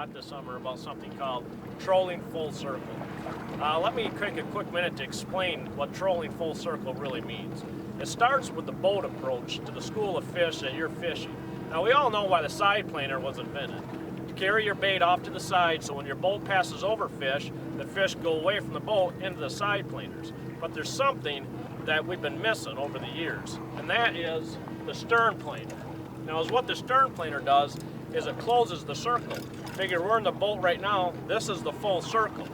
lot this summer about something called trolling full circle. Let me take a quick minute to explain what trolling full circle really means. It starts with the boat approach to the school of fish that you're fishing. Now we all know why the side planer was invented. To carry your bait off to the side so when your boat passes over fish, the fish go away from the boat into the side planers. But there's something that we've been missing over the years, and that is the stern planer. Now, what the stern planer does is it closes the circle. Figure we're in the boat right now, this is the full circle.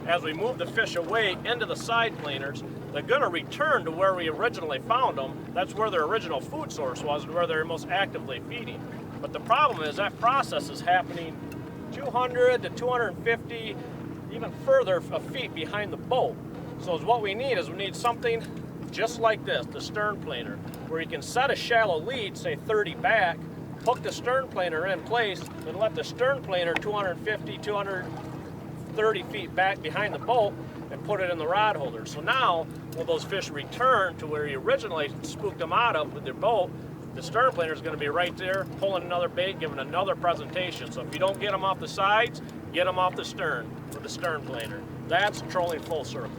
As we move the fish away into the side planers, they're gonna return to where we originally found them. That's where their original food source was and where they're most actively feeding. But the problem is that process is happening 200 to 250, even further feet behind the boat. So what we need something just like this, the stern planer, where you can set a shallow lead, say 30 back, hook the stern planer in place, and let the stern planer 250, 230 feet back behind the boat and put it in the rod holder. So now, when those fish return to where you originally spooked them out of with your boat, the stern planer is going to be right there, pulling another bait, giving another presentation. So if you don't get them off the sides, get them off the stern with the stern planer. That's trolling full circle.